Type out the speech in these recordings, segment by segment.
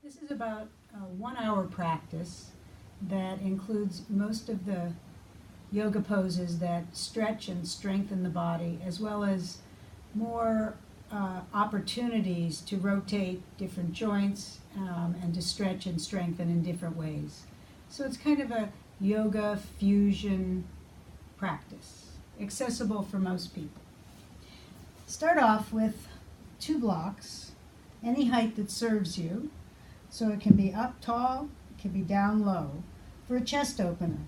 This is about a 1 hour practice that includes most of the yoga poses that stretch and strengthen the body, as well as more opportunities to rotate different joints and to stretch and strengthen in different ways. So it's kind of a yoga fusion practice, accessible for most people. Start off with 2 blocks, any height that serves you. So it can be up tall, it can be down low. For a chest opener,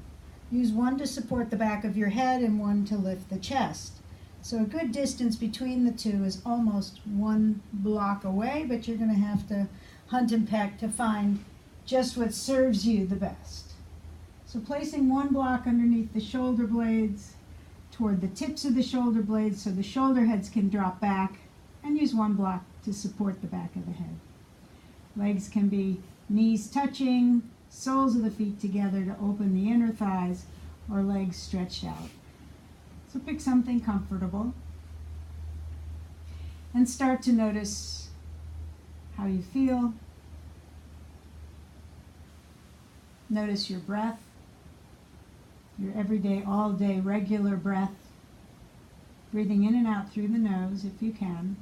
use one to support the back of your head and one to lift the chest. So a good distance between the two is almost 1 block away, but you're going to have to hunt and peck to find just what serves you the best. So placing 1 block underneath the shoulder blades, toward the tips of the shoulder blades so the shoulder heads can drop back, and use 1 block to support the back of the head. Legs can be knees touching, soles of the feet together to open the inner thighs, or legs stretched out. So pick something comfortable and start to notice how you feel. Notice your breath, your everyday, all day, regular breath, breathing in and out through the nose if you can.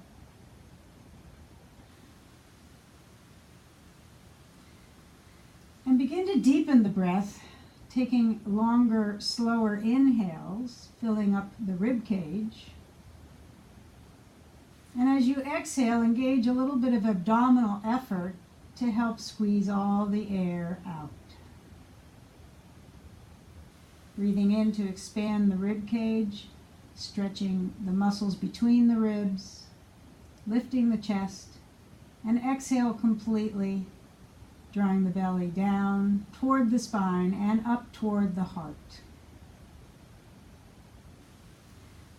And begin to deepen the breath, taking longer, slower inhales, filling up the rib cage. And as you exhale, engage a little bit of abdominal effort to help squeeze all the air out. Breathing in to expand the rib cage, stretching the muscles between the ribs, lifting the chest, and exhale completely, drawing the belly down toward the spine and up toward the heart.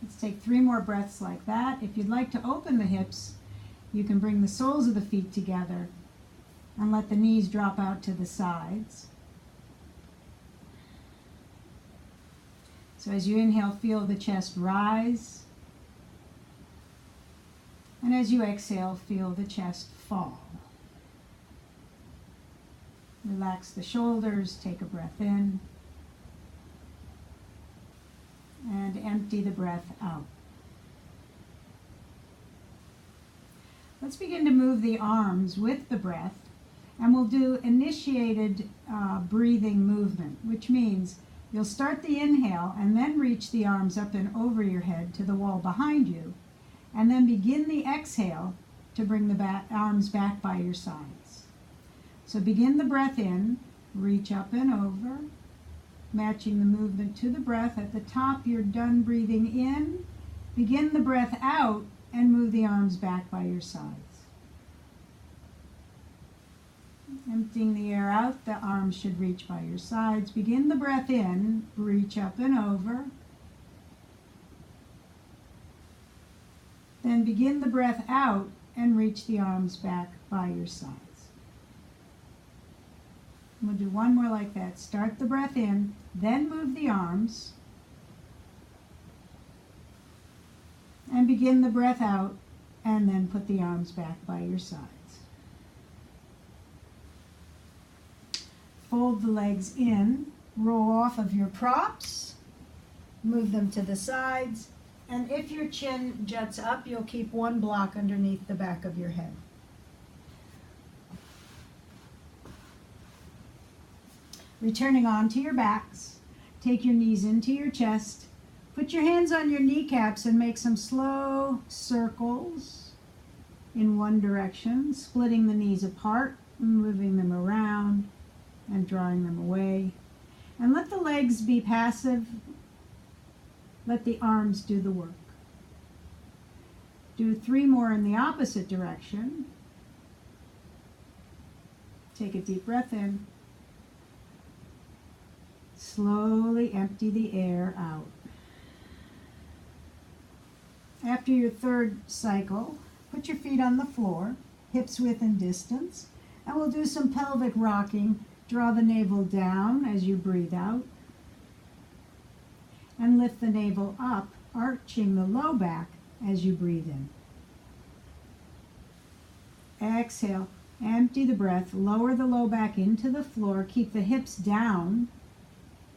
Let's take 3 more breaths like that. If you'd like to open the hips, you can bring the soles of the feet together and let the knees drop out to the sides. So as you inhale, feel the chest rise. And as you exhale, feel the chest fall. Relax the shoulders, take a breath in, and empty the breath out. Let's begin to move the arms with the breath, and we'll do initiated breathing movement, which means you'll start the inhale and then reach the arms up and over your head to the wall behind you, and then begin the exhale to bring the arms back by your sides. So begin the breath in, reach up and over, matching the movement to the breath. At the top, you're done breathing in. Begin the breath out and move the arms back by your sides. Emptying the air out, the arms should reach by your sides. Begin the breath in, reach up and over. Then begin the breath out and reach the arms back by your sides. We'll do 1 more like that. Start the breath in, then move the arms, and begin the breath out, and then put the arms back by your sides. Fold the legs in, roll off of your props, move them to the sides, and if your chin juts up, you'll keep 1 block underneath the back of your head. Returning onto your backs, take your knees into your chest, put your hands on your kneecaps and make some slow circles in one direction, splitting the knees apart, moving them around and drawing them away. And let the legs be passive. Let the arms do the work. Do 3 more in the opposite direction. Take a deep breath in. Slowly empty the air out. After your 3rd cycle, put your feet on the floor, hips width and distance, and we'll do some pelvic rocking. Draw the navel down as you breathe out, and lift the navel up, arching the low back as you breathe in. Exhale, Empty the breath, lower the low back into the floor, keep the hips down,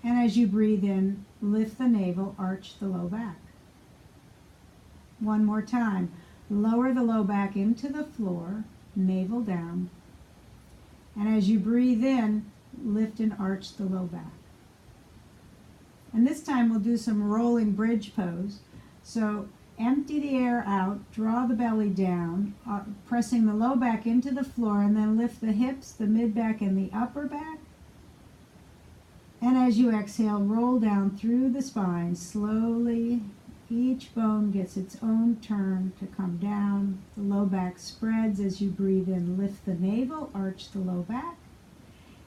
and as you breathe in, lift the navel, arch the low back. One more time, lower the low back into the floor, navel down, and as you breathe in, lift and arch the low back. And this time we'll do some rolling bridge pose. So empty the air out, draw the belly down, pressing the low back into the floor, and then lift the hips, the mid back, and the upper back. And as you exhale, roll down through the spine slowly. Each bone gets its own turn to come down. The low back spreads as you breathe in. Lift the navel, arch the low back.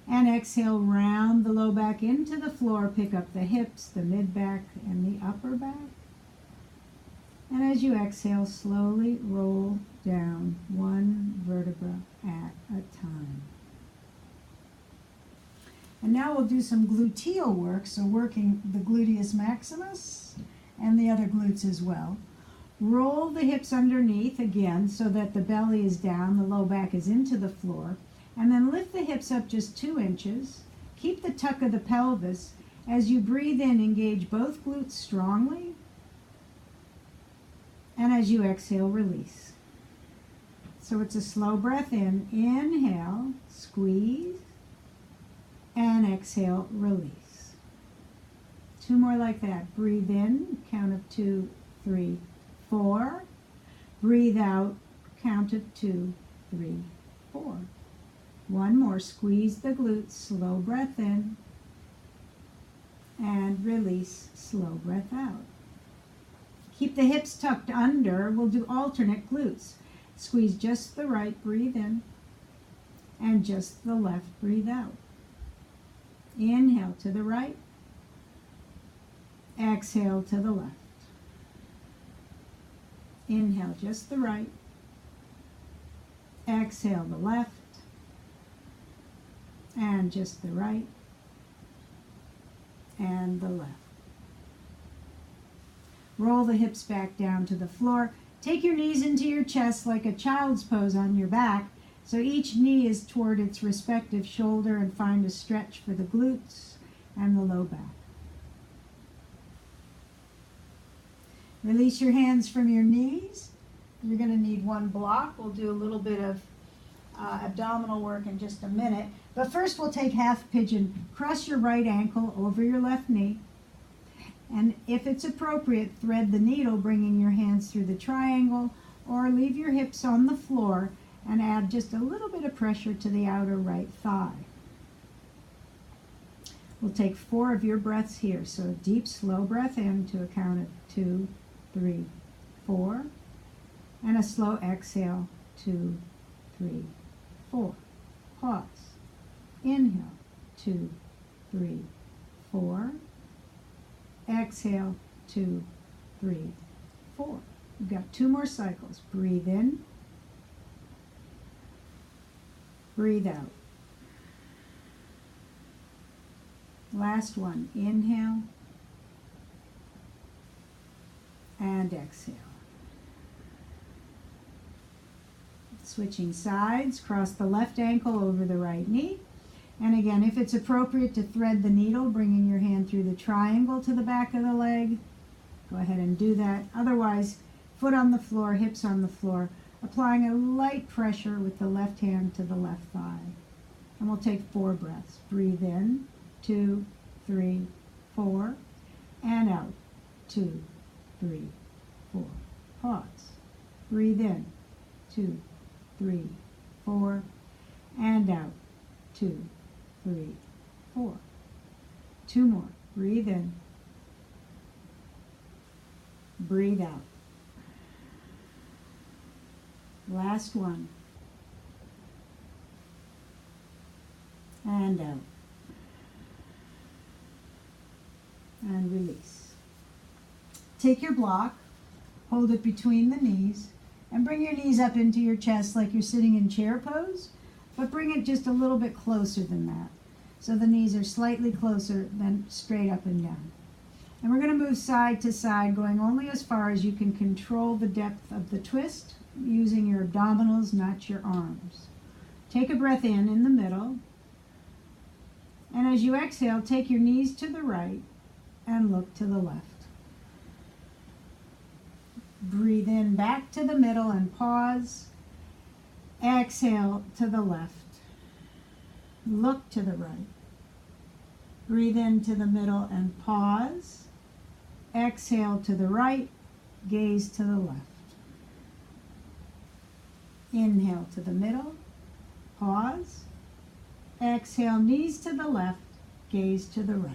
And exhale, round the low back into the floor. Pick up the hips, the mid back, and the upper back. And as you exhale, slowly roll down one vertebra at a time. And now we'll do some gluteal work, so working the gluteus maximus and the other glutes as well. Roll the hips underneath again so that the belly is down, the low back is into the floor. And then lift the hips up just 2 inches. Keep the tuck of the pelvis. As you breathe in, engage both glutes strongly. And as you exhale, release. So it's a slow breath in. Inhale, squeeze. And exhale, release. 2 more like that. Breathe in, count of 2, 3, 4. Breathe out, count of 2, 3, 4. One more, squeeze the glutes, slow breath in, and release, slow breath out. Keep the hips tucked under. We'll do alternate glutes. Squeeze just the right, breathe in, and just the left, breathe out. Inhale to the right, exhale to the left. Inhale just the right, exhale the left, and just the right and the left. Roll the hips back down to the floor. Take your knees into your chest like a child's pose on your back, so each knee is toward its respective shoulder, and find a stretch for the glutes and the low back. Release your hands from your knees. You're going to need one block. We'll do a little bit of abdominal work in just a minute. But first we'll take half pigeon. Cross your right ankle over your left knee. And if it's appropriate, thread the needle, bringing your hands through the triangle, or leave your hips on the floor and add just a little bit of pressure to the outer right thigh. We'll take 4 of your breaths here. So a deep, slow breath in to a count of 2, 3, 4. And a slow exhale, 2, 3, 4. Pause. Inhale, 2, 3, 4. Exhale, 2, 3, 4. We've got 2 more cycles. Breathe in. Breathe out. Last one. Inhale. And exhale. Switching sides, cross the left ankle over the right knee. And again, if it's appropriate to thread the needle, bringing your hand through the triangle to the back of the leg, go ahead and do that. Otherwise, foot on the floor, hips on the floor, applying a light pressure with the left hand to the left thigh. And we'll take 4 breaths. Breathe in, 2, 3, 4, and out, 2, 3, 4. Pause. Breathe in, 2, 3, 4, and out, 2, 3, 4. 2 more. Breathe in. Breathe out. Last one. And out. And release. Take your block, hold it between the knees, and bring your knees up into your chest like you're sitting in chair pose, but bring it just a little bit closer than that. So the knees are slightly closer than straight up and down. And we're going to move side to side, going only as far as you can control the depth of the twist, using your abdominals, not your arms. Take a breath in the middle. And as you exhale, take your knees to the right and look to the left. Breathe in back to the middle and pause. Exhale to the left. Look to the right. Breathe into the middle and pause. Exhale to the right. Gaze to the left. Inhale to the middle. Pause. Exhale, knees to the left. Gaze to the right.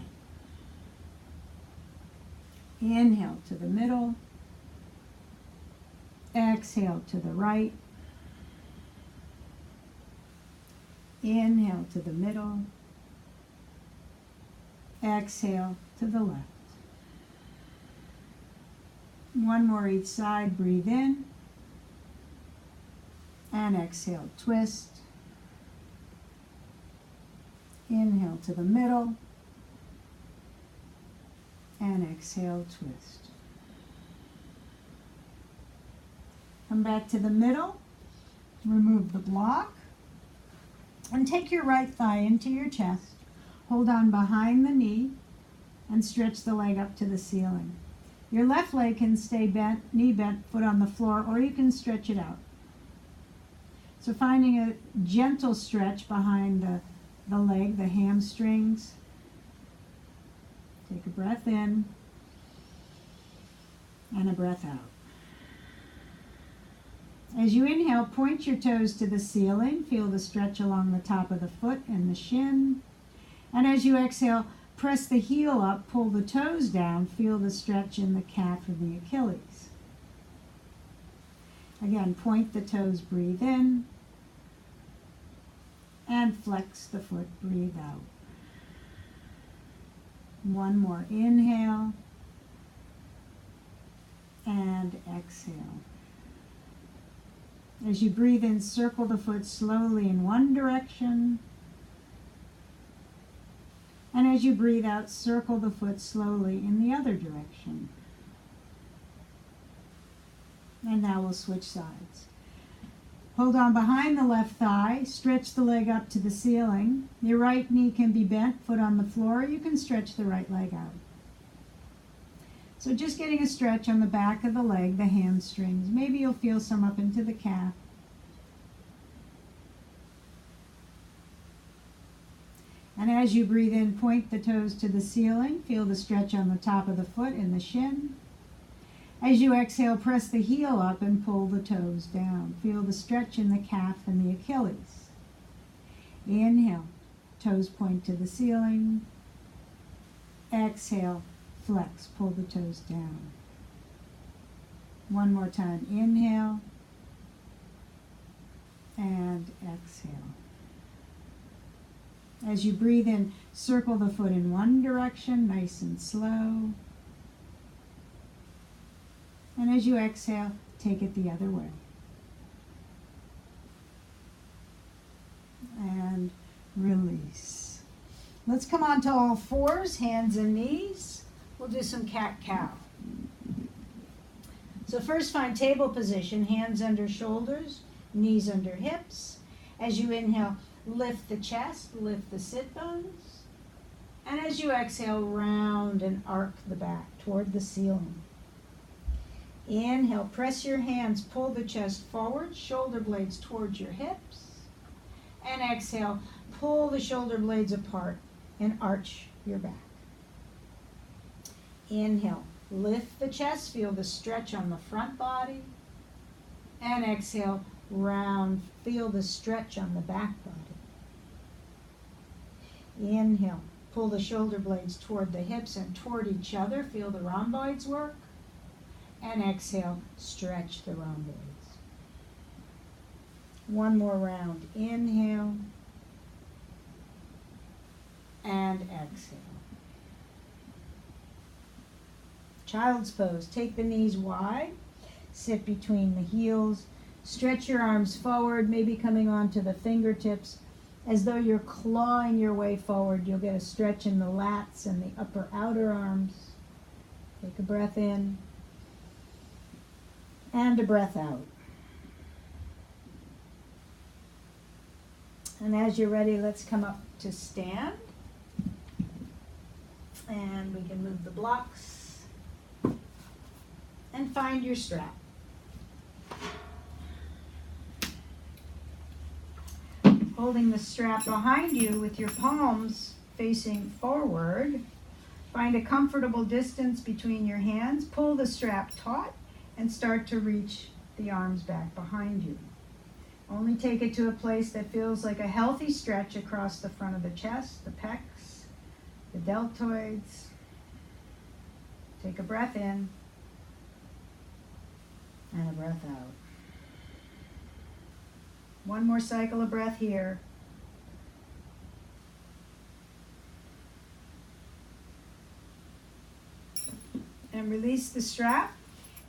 Inhale to the middle. Exhale to the right. Inhale to the middle. Exhale to the left. One more each side. Breathe in. And exhale. Twist. Inhale to the middle. And exhale. Twist. Come back to the middle. Remove the block. And take your right thigh into your chest. Hold on behind the knee and stretch the leg up to the ceiling. Your left leg can stay bent, knee bent, foot on the floor, or you can stretch it out. So finding a gentle stretch behind the leg, the hamstrings. Take a breath in and a breath out. As you inhale, point your toes to the ceiling. Feel the stretch along the top of the foot and the shin. And as you exhale, press the heel up, pull the toes down. Feel the stretch in the calf and the Achilles. Again, point the toes, breathe in. And flex the foot, breathe out. One more inhale. And exhale. As you breathe in, circle the foot slowly in one direction. And as you breathe out, circle the foot slowly in the other direction. And now we'll switch sides. Hold on behind the left thigh. Stretch the leg up to the ceiling. Your right knee can be bent, foot on the floor. You can stretch the right leg out. So just getting a stretch on the back of the leg, the hamstrings. Maybe you'll feel some up into the calf. And as you breathe in, point the toes to the ceiling. Feel the stretch on the top of the foot and the shin. As you exhale, press the heel up and pull the toes down. Feel the stretch in the calf and the Achilles. Inhale, toes point to the ceiling. Exhale, flex, pull the toes down. One more time, inhale. And exhale. As you breathe in, circle the foot in one direction, nice and slow. And as you exhale, take it the other way. And release. Let's come on to all fours, hands and knees. We'll do some cat-cow. So first find table position, hands under shoulders, knees under hips. As you inhale, lift the chest, lift the sit bones. And as you exhale, round and arc the back toward the ceiling. Inhale, press your hands, pull the chest forward, shoulder blades towards your hips. And exhale, pull the shoulder blades apart and arch your back. Inhale, lift the chest, feel the stretch on the front body. And exhale, round, feel the stretch on the back body. Inhale, pull the shoulder blades toward the hips and toward each other, feel the rhomboids work. And exhale, stretch the rhomboids. One more round. Inhale. And exhale. Child's pose. Take the knees wide. Sit between the heels. Stretch your arms forward, maybe coming onto the fingertips. As though you're clawing your way forward. You'll get a stretch in the lats and the upper outer arms. Take a breath in. And a breath out. And as you're ready, let's come up to stand. And we can move the blocks and find your strap. Holding the strap behind you with your palms facing forward, find a comfortable distance between your hands. Pull the strap taut and start to reach the arms back behind you. Only take it to a place that feels like a healthy stretch across the front of the chest, the pecs, the deltoids. Take a breath in and a breath out. One more cycle of breath here. And release the strap.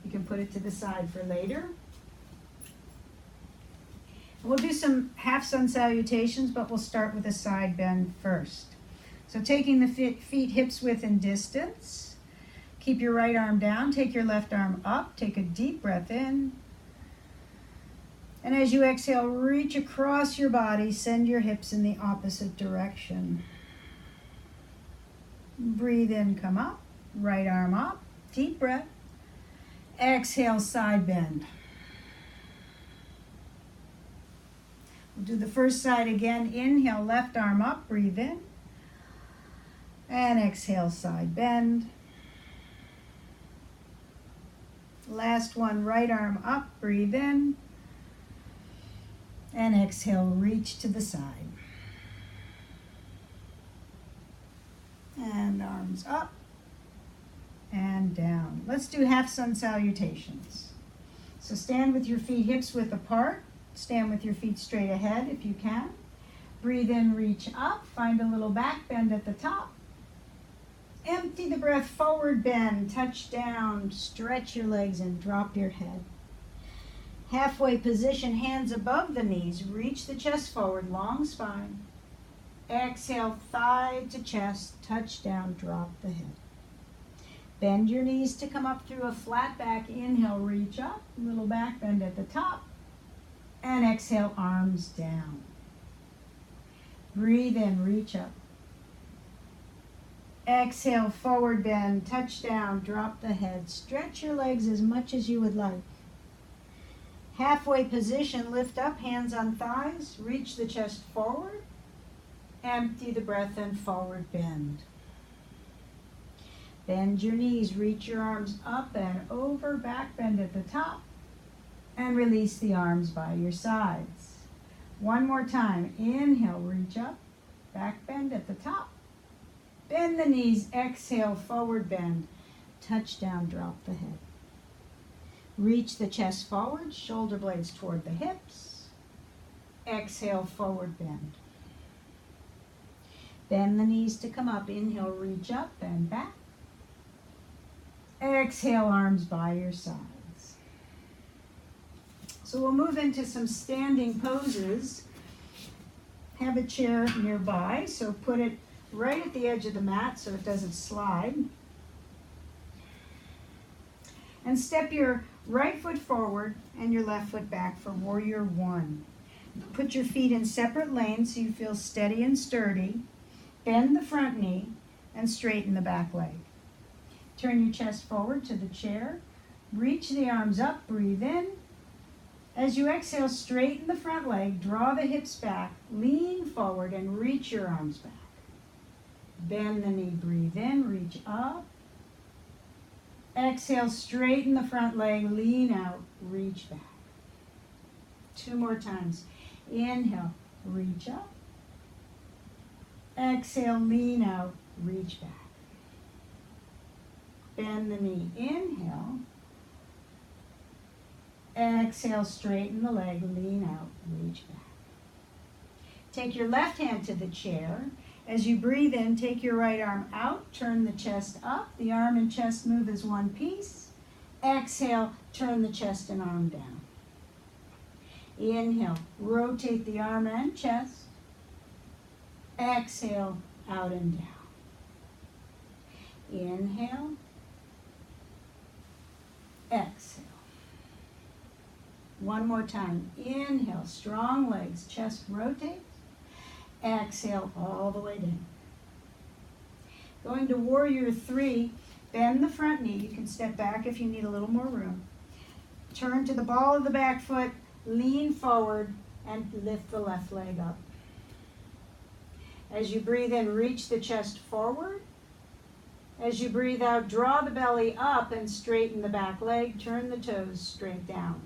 You can put it to the side for later. We'll do some half sun salutations, but we'll start with a side bend first. So taking the feet hips width and distance. Keep your right arm down, take your left arm up, take a deep breath in. And as you exhale, reach across your body, send your hips in the opposite direction. Breathe in, come up, right arm up, deep breath. Exhale, side bend. We'll do the first side again. Inhale, left arm up, breathe in. And exhale, side bend. Last one, right arm up, breathe in. And exhale, reach to the side. And arms up and down. Let's do half sun salutations. So stand with your feet hips width apart. Stand with your feet straight ahead if you can. Breathe in, reach up. Find a little back bend at the top. Empty the breath, forward bend, touch down, stretch your legs and drop your head. Halfway position, hands above the knees, reach the chest forward, long spine. Exhale, thigh to chest, touch down, drop the head. Bend your knees to come up through a flat back. Inhale, reach up, little back bend at the top. And exhale, arms down. Breathe in, reach up. Exhale, forward bend, touch down, drop the head. Stretch your legs as much as you would like. Halfway position, lift up, hands on thighs, reach the chest forward. Empty the breath and forward bend. Bend your knees, reach your arms up and over, back bend at the top. And release the arms by your sides. One more time. Inhale, reach up, back bend at the top. Bend the knees, exhale, forward bend. Touch down, drop the head. Reach the chest forward, shoulder blades toward the hips. Exhale, forward bend. Bend the knees to come up. Inhale, reach up and back. Exhale, arms by your sides. So we'll move into some standing poses. Have a chair nearby, so put it right at the edge of the mat so it doesn't slide. And step your right foot forward and your left foot back for warrior one. Put your feet in separate lanes so you feel steady and sturdy. Bend the front knee and straighten the back leg. Turn your chest forward to the chair. Reach the arms up, breathe in. As you exhale, straighten the front leg, draw the hips back, lean forward and reach your arms back. Bend the knee, breathe in, reach up. Exhale, straighten the front leg, lean out, reach back. Two more times. Inhale, reach up. Exhale, lean out, reach back. Bend the knee, inhale. Exhale, straighten the leg, lean out, reach back. Take your left hand to the chair. As you breathe in, take your right arm out, turn the chest up. The arm and chest move as one piece. Exhale, turn the chest and arm down. Inhale, rotate the arm and chest. Exhale, out and down. Inhale. Exhale. One more time. Inhale, strong legs, chest rotates. Exhale all the way down. Going to warrior three, bend the front knee. You can step back if you need a little more room. Turn to the ball of the back foot, lean forward, and lift the left leg up. As you breathe in, reach the chest forward. As you breathe out, draw the belly up and straighten the back leg. Turn the toes straight down.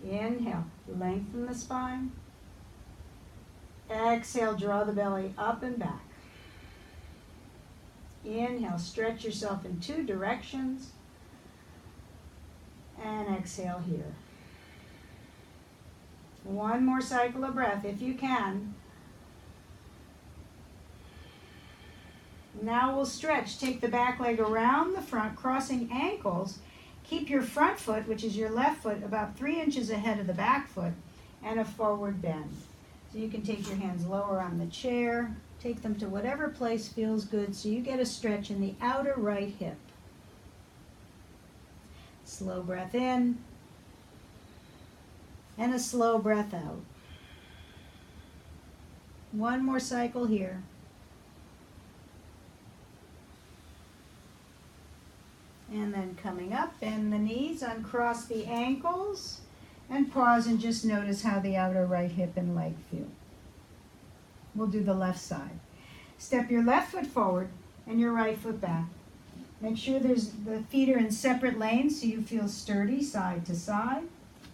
Inhale, lengthen the spine. Exhale, draw the belly up and back. Inhale, stretch yourself in two directions. And exhale here. One more cycle of breath if you can. Now we'll stretch. Take the back leg around the front, crossing ankles. Keep your front foot, which is your left foot, about 3 inches ahead of the back foot, and a forward bend. So you can take your hands lower on the chair. Take them to whatever place feels good so you get a stretch in the outer right hip. Slow breath in, and a slow breath out. One more cycle here. And then coming up, bend the knees, uncross the ankles, and pause and just notice how the outer right hip and leg feel. We'll do the left side. Step your left foot forward and your right foot back. Make sure the feet are in separate lanes so you feel sturdy side to side.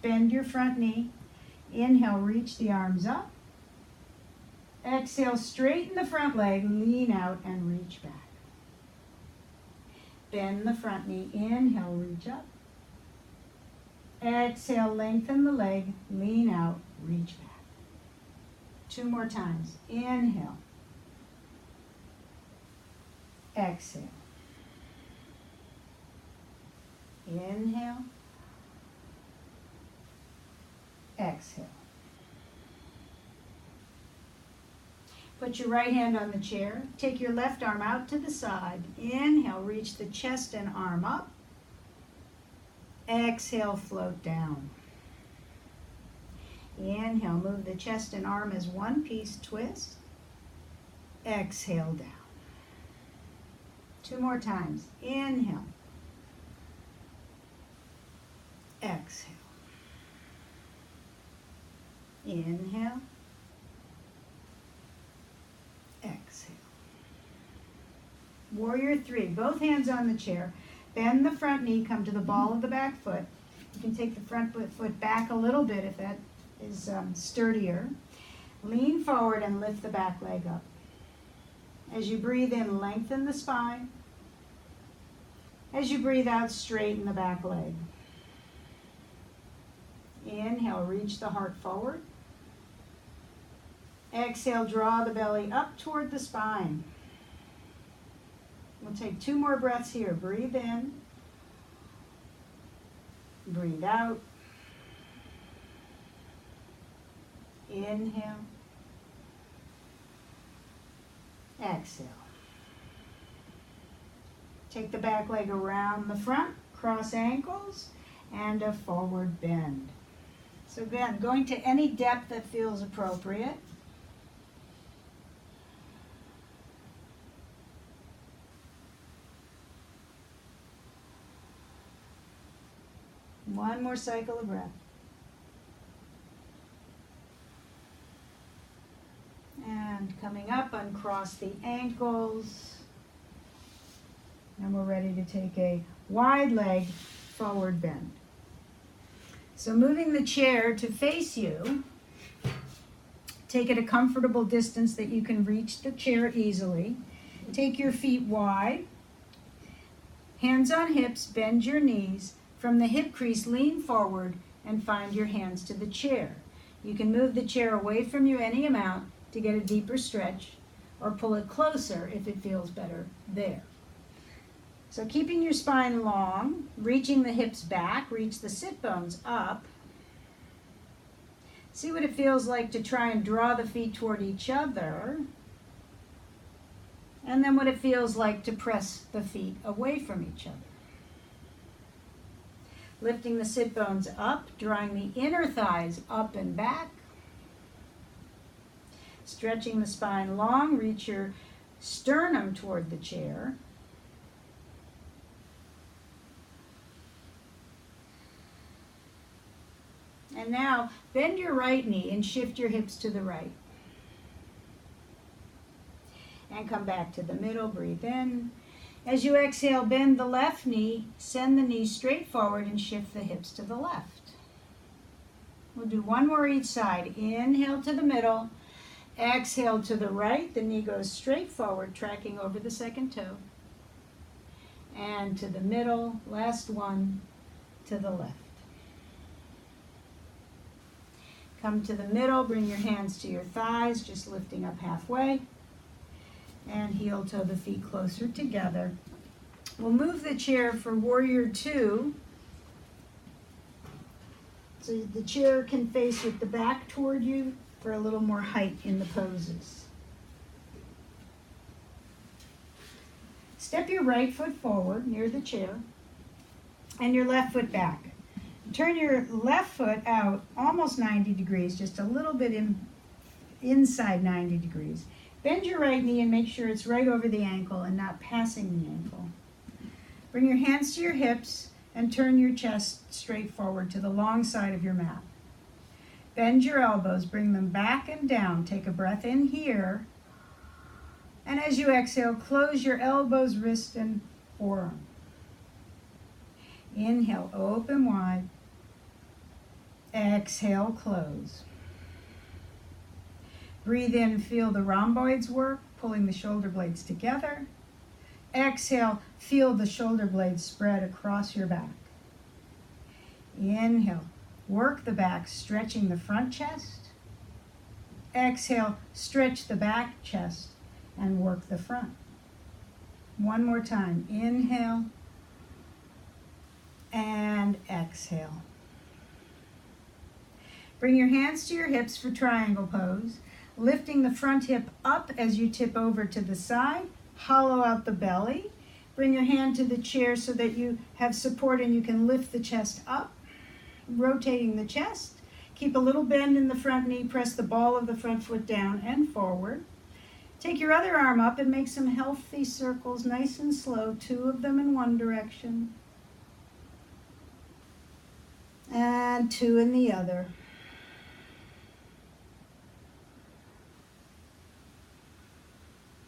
Bend your front knee. Inhale, reach the arms up. Exhale, straighten the front leg, lean out and reach back. Bend the front knee. Inhale, reach up. Exhale, lengthen the leg, lean out, reach back. 2 more times. Inhale. Exhale. Inhale. Exhale. Put your right hand on the chair. Take your left arm out to the side. Inhale, reach the chest and arm up. Exhale, float down. Inhale, move the chest and arm as one piece, twist. Exhale, down. 2 more times. Inhale. Exhale. Inhale. Exhale. Warrior three, both hands on the chair. Bend the front knee, come to the ball of the back foot. You can take the front foot back a little bit if that is sturdier. Lean forward and lift the back leg up. As you breathe in, lengthen the spine. As you breathe out, straighten the back leg. Inhale, reach the heart forward. Exhale, draw the belly up toward the spine. We'll take 2 more breaths here. Breathe in. Breathe out. Inhale. Exhale. Take the back leg around the front, cross ankles, and a forward bend. So again, going to any depth that feels appropriate. One more cycle of breath. And coming up, uncross the ankles. And we're ready to take a wide leg forward bend. So moving the chair to face you, take it a comfortable distance that you can reach the chair easily. Take your feet wide. Hands on hips, bend your knees. From the hip crease, lean forward and find your hands to the chair. You can move the chair away from you any amount to get a deeper stretch, or pull it closer if it feels better there. So keeping your spine long, reaching the hips back, reach the sit bones up. See what it feels like to try and draw the feet toward each other. And then what it feels like to press the feet away from each other. Lifting the sit bones up, drawing the inner thighs up and back. stretching the spine long. Reach your sternum toward the chair. And now bend your right knee and shift your hips to the right. And come back to the middle, breathe in. As you exhale, bend the left knee, send the knee straight forward and shift the hips to the left. We'll do one more each side. Inhale to the middle, exhale to the right. The knee goes straight forward, tracking over the second toe. And to the middle, last one, to the left. Come to the middle, bring your hands to your thighs, just lifting up halfway. And heel toe the feet closer together. We'll move the chair for Warrior Two. So the chair can face with the back toward you for a little more height in the poses. Step your right foot forward near the chair and your left foot back. Turn your left foot out almost 90 degrees, just a little bit inside 90 degrees. Bend your right knee and make sure it's right over the ankle and not passing the ankle. Bring your hands to your hips and turn your chest straight forward to the long side of your mat. Bend your elbows, bring them back and down. Take a breath in here. And as you exhale, close your elbows, wrist, and forearm. Inhale, open wide. Exhale, close. Breathe in, feel the rhomboids work, pulling the shoulder blades together. Exhale, feel the shoulder blades spread across your back. Inhale, work the back, stretching the front chest. Exhale, stretch the back chest and work the front. One more time. Inhale and exhale. Bring your hands to your hips for triangle pose, lifting the front hip up as you tip over to the side. Hollow out the belly. Bring your hand to the chair so that you have support and you can lift the chest up, rotating the chest. Keep a little bend in the front knee. Press the ball of the front foot down and forward. Take your other arm up and make some healthy circles, nice and slow, 2 of them in one direction. And 2 in the other.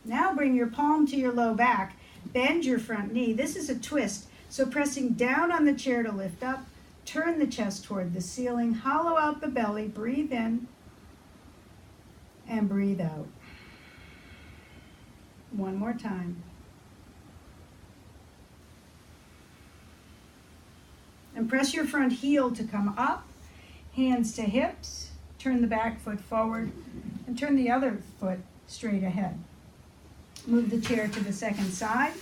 Now bring your palm to your low back. Bend your front knee. This is a twist. So pressing down on the chair to lift up. Turn the chest toward the ceiling. Hollow out the belly. Breathe in. And breathe out. One more time. And press your front heel to come up. Hands to hips. Turn the back foot forward. And turn the other foot straight ahead. Move the chair to the second side.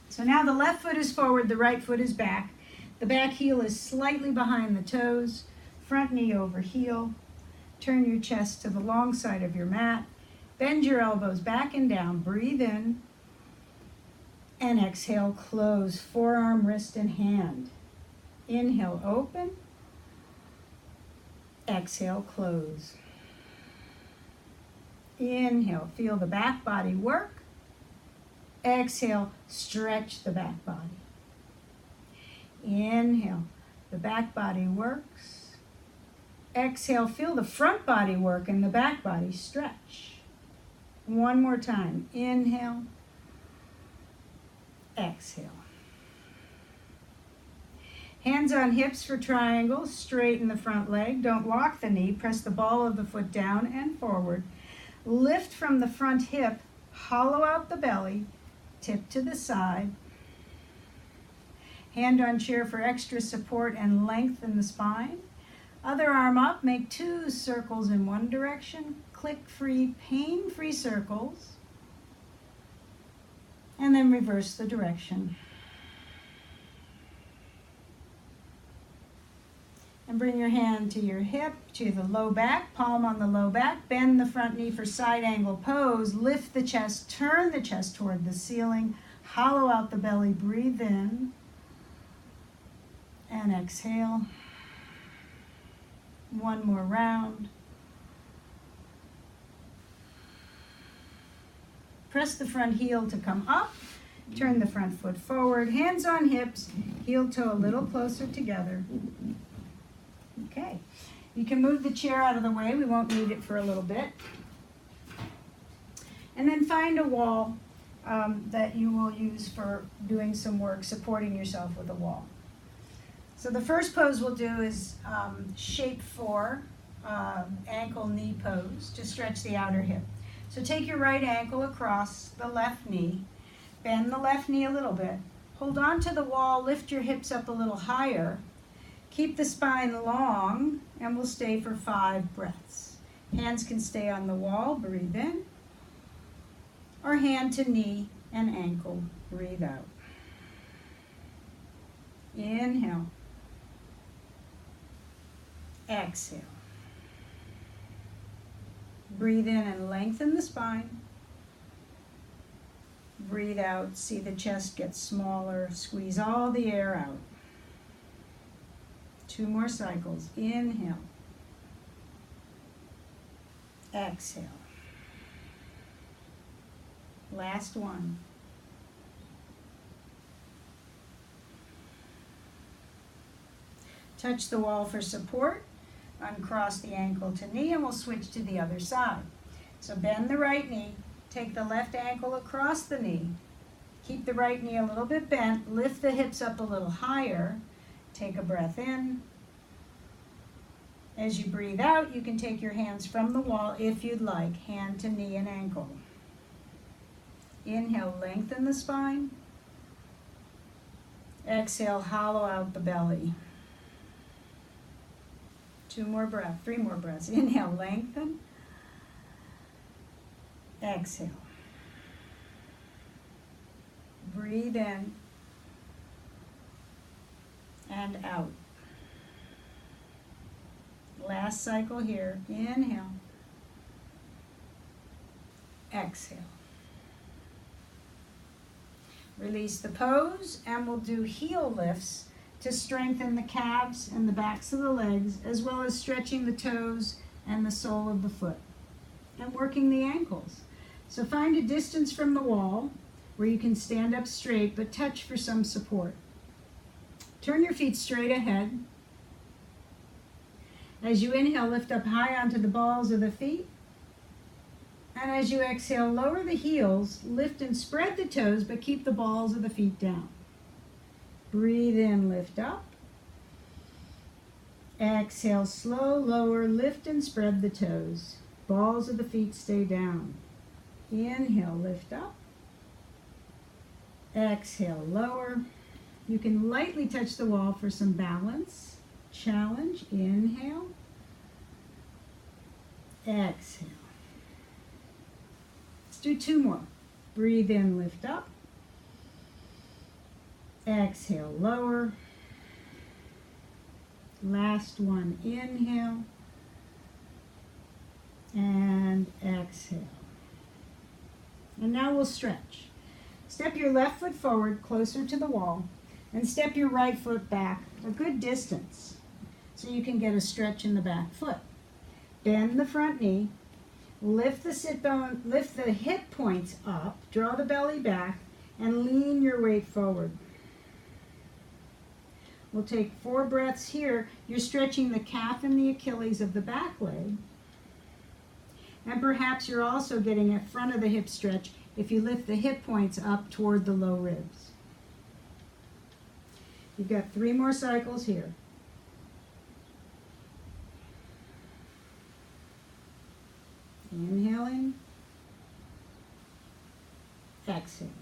So now the left foot is forward, the right foot is back. The back heel is slightly behind the toes. Front knee over heel. Turn your chest to the long side of your mat. Bend your elbows back and down. Breathe in. And exhale, close. Forearm, wrist, and hand. Inhale, open. Exhale, close. Inhale, feel the back body work. Exhale, stretch the back body. Inhale, the back body works. Exhale, feel the front body work and the back body stretch. One more time. Inhale. Exhale. Hands on hips for triangle. Straighten the front leg. Don't lock the knee. Press the ball of the foot down and forward. Lift from the front hip. Hollow out the belly. Tip to the side. Hand on chair for extra support and length in the spine. Other arm up. Make 2 circles in one direction. Click-free, pain-free circles. And then reverse the direction. And bring your hand to your hip, to the low back, palm on the low back. Bend the front knee for side angle pose. Lift the chest, turn the chest toward the ceiling. Hollow out the belly, breathe in. And exhale. One more round. Press the front heel to come up. Turn the front foot forward. Hands on hips. Heel toe a little closer together. Okay. You can move the chair out of the way. We won't need it for a little bit. And then find a wall that you will use for doing some work, supporting yourself with a wall. So the first pose we'll do is shape 4, ankle knee pose to stretch the outer hip. So take your right ankle across the left knee, bend the left knee a little bit, hold on to the wall, lift your hips up a little higher, keep the spine long, and we'll stay for 5 breaths. Hands can stay on the wall, breathe in, or hand to knee and ankle, breathe out. Inhale. Exhale. Breathe in and lengthen the spine. Breathe out, see the chest get smaller, squeeze all the air out. 2 more cycles. Inhale. Exhale. Last one. Touch the wall for support. Uncross the ankle to knee, and we'll switch to the other side. So bend the right knee, take the left ankle across the knee, keep the right knee a little bit bent, lift the hips up a little higher, take a breath in. As you breathe out, you can take your hands from the wall if you'd like, hand to knee and ankle. Inhale, lengthen the spine. Exhale, hollow out the belly. 2 more breaths, 3 more breaths. Inhale, lengthen. Exhale. Breathe in and out. Last cycle here. Inhale. Exhale. Release the pose, and we'll do heel lifts to strengthen the calves and the backs of the legs, as well as stretching the toes and the sole of the foot, and working the ankles. So find a distance from the wall where you can stand up straight, but touch for some support. Turn your feet straight ahead. As you inhale, lift up high onto the balls of the feet. And as you exhale, lower the heels, lift and spread the toes, but keep the balls of the feet down. Breathe in, lift up. Exhale, slow, lower, lift and spread the toes. Balls of the feet stay down. Inhale, lift up. Exhale, lower. You can lightly touch the wall for some balance. Challenge, inhale. Exhale. Let's do 2 more. Breathe in, lift up. Exhale, lower. Last one, inhale. And exhale. And now we'll stretch. Step your left foot forward closer to the wall and step your right foot back a good distance so you can get a stretch in the back foot. Bend the front knee, lift the sit bone, lift the hip points up, draw the belly back, and lean your weight forward. We'll take 4 breaths here. You're stretching the calf and the Achilles of the back leg. And perhaps you're also getting a front of the hip stretch if you lift the hip points up toward the low ribs. You've got 3 more cycles here. Inhaling. Exhaling.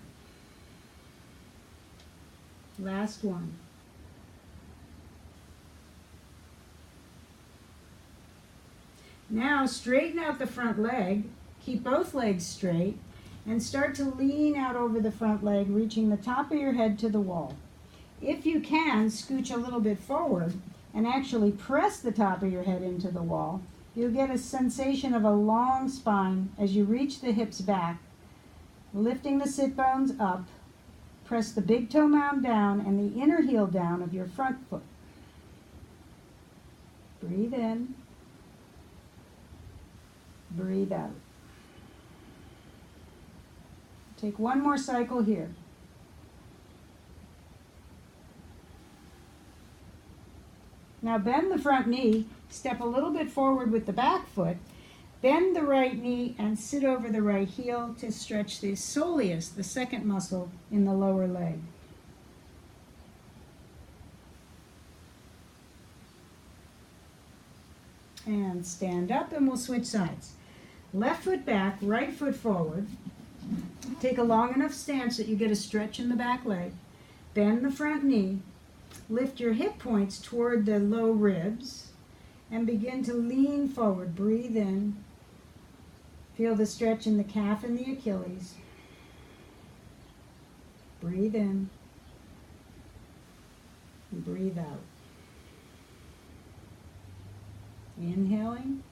Last one. Now straighten out the front leg, keep both legs straight, and start to lean out over the front leg, reaching the top of your head to the wall. If you can, scooch a little bit forward and actually press the top of your head into the wall. You'll get a sensation of a long spine as you reach the hips back, lifting the sit bones up. Press the big toe mound down and the inner heel down of your front foot. Breathe in. Breathe out. Take one more cycle here. Now bend the front knee, step a little bit forward with the back foot, bend the right knee and sit over the right heel to stretch the soleus, the second muscle in the lower leg. And stand up and we'll switch sides. Left foot back, right foot forward. Take a long enough stance that you get a stretch in the back leg. Bend the front knee. Lift your hip points toward the low ribs and begin to lean forward. Breathe in. Feel the stretch in the calf and the Achilles. Breathe in. And breathe out. Inhaling.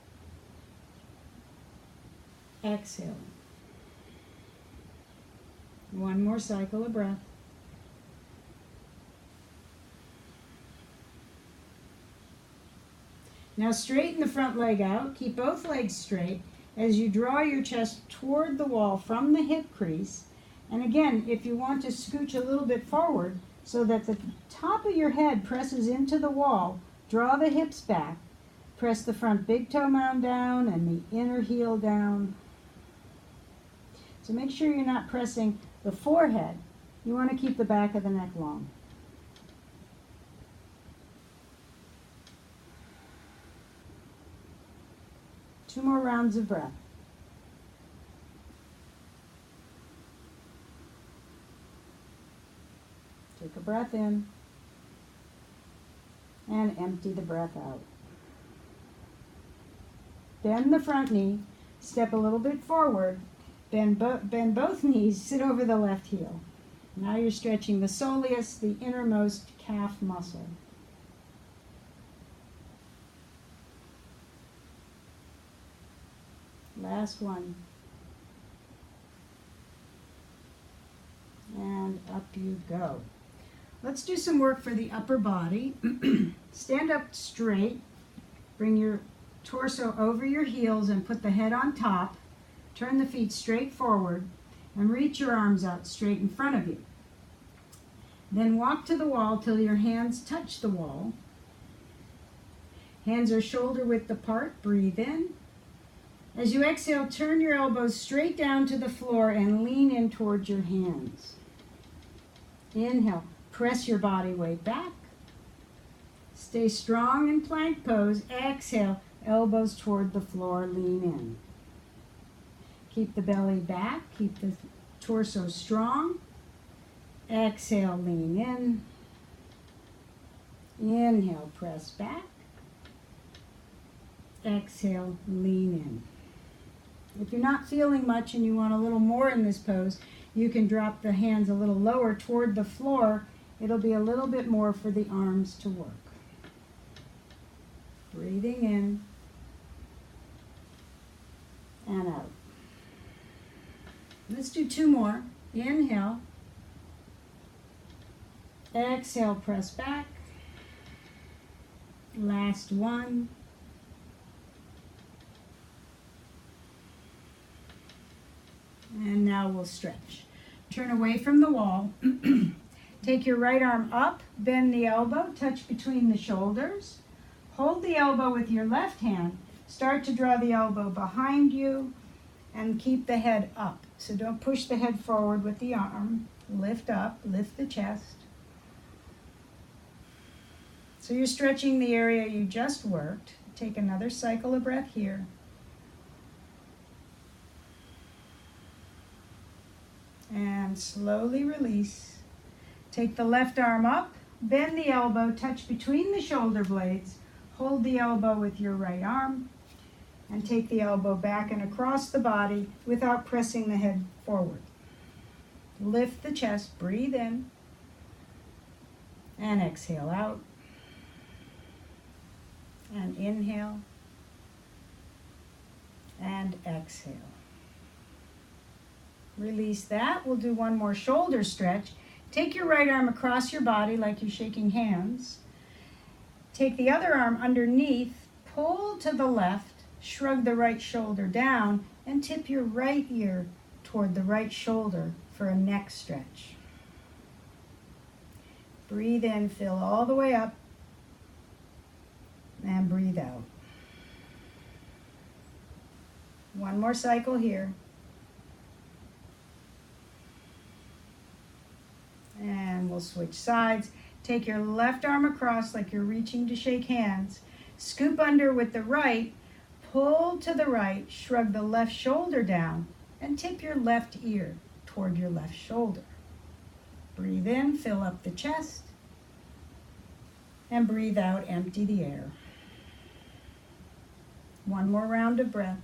Exhaling. One more cycle of breath. Now straighten the front leg out. Keep both legs straight as you draw your chest toward the wall from the hip crease. And again, if you want to scooch a little bit forward so that the top of your head presses into the wall, draw the hips back. Press the front big toe mound down and the inner heel down. So make sure you're not pressing the forehead. You want to keep the back of the neck long. Two more rounds of breath. Take a breath in and empty the breath out. Bend the front knee, step a little bit forward, bend both knees, sit over the left heel. Now you're stretching the soleus, the innermost calf muscle. Last one. And up you go. Let's do some work for the upper body. Stand up straight. Bring your torso over your heels and put the head on top. Turn the feet straight forward and reach your arms out straight in front of you. Then walk to the wall till your hands touch the wall. Hands are shoulder width apart. Breathe in. As you exhale, turn your elbows straight down to the floor and lean in towards your hands. Inhale. Press your body weight back. Stay strong in plank pose. Exhale. Elbows toward the floor. Lean in. Keep the belly back. Keep the torso strong. Exhale. Lean in. Inhale. Press back. Exhale. Lean in. If you're not feeling much and you want a little more in this pose, you can drop the hands a little lower toward the floor. It'll be a little bit more for the arms to work. Breathing in and out. Let's do two more. Inhale. Exhale, press back. Last one. And now we'll stretch. Turn away from the wall. Take your right arm up, bend the elbow, touch between the shoulders. Hold the elbow with your left hand. Start to draw the elbow behind you and keep the head up. So don't push the head forward with the arm. Lift up, lift the chest. So you're stretching the area you just worked. Take another cycle of breath here. And slowly release. Take the left arm up, bend the elbow, touch between the shoulder blades, hold the elbow with your right arm, and take the elbow back and across the body without pressing the head forward. Lift the chest, breathe in, and exhale out. And inhale, and exhale. Release that. We'll do one more shoulder stretch. Take your right arm across your body like you're shaking hands. Take the other arm underneath, pull to the left, shrug the right shoulder down, and tip your right ear toward the right shoulder for a neck stretch. Breathe in, fill all the way up, and breathe out. One more cycle here. And we'll switch sides. Take your left arm across like you're reaching to shake hands. Scoop under with the right, pull to the right, shrug the left shoulder down, and tip your left ear toward your left shoulder. Breathe in, fill up the chest, and breathe out, empty the air. One more round of breath.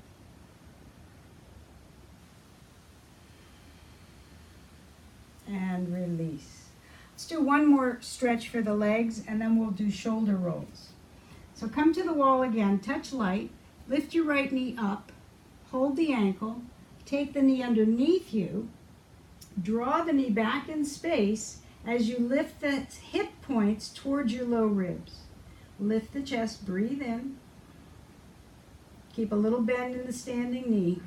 And release. Let's do one more stretch for the legs, and then we'll do shoulder rolls. So come to the wall again, touch light, lift your right knee up, hold the ankle, take the knee underneath you, draw the knee back in space as you lift the hip points towards your low ribs. Lift the chest, breathe in. Keep a little bend in the standing knee.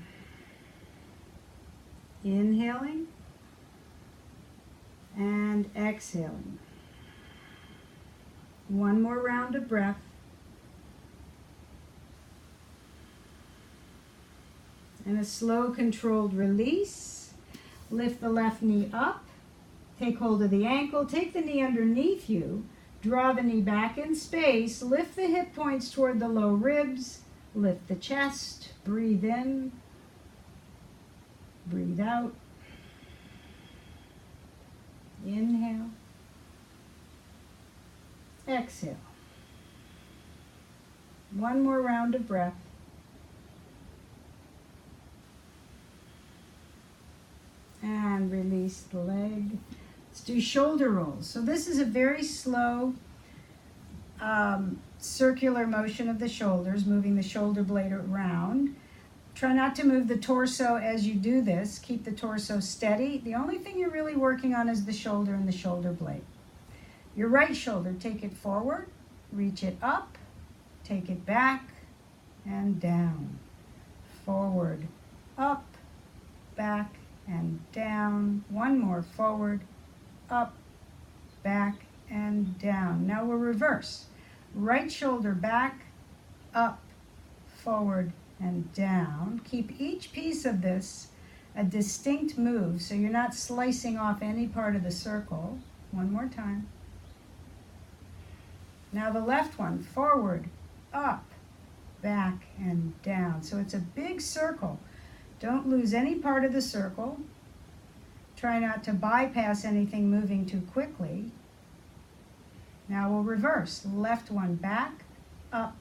Inhaling and exhaling. One more round of breath. And a slow, controlled release. Lift the left knee up. Take hold of the ankle. Take the knee underneath you. Draw the knee back in space. Lift the hip points toward the low ribs. Lift the chest. Breathe in. Breathe out. Inhale. Exhale. One more round of breath. And release the leg. Let's do shoulder rolls. So this is a very slow circular motion of the shoulders, moving the shoulder blade around. Try not to move the torso as you do this. Keep the torso steady. The only thing you're really working on is the shoulder and the shoulder blade. Your right shoulder, take it forward, reach it up, take it back, and down. Forward, up, back, and down. One more, forward, up, back, and down. Now we'll reverse. Right shoulder back, up, forward, and down. Keep each piece of this a distinct move so you're not slicing off any part of the circle. One more time. Now the left one, forward, up, back, and down. So it's a big circle. Don't lose any part of the circle. Try not to bypass anything moving too quickly. Now we'll reverse. Left one back, up,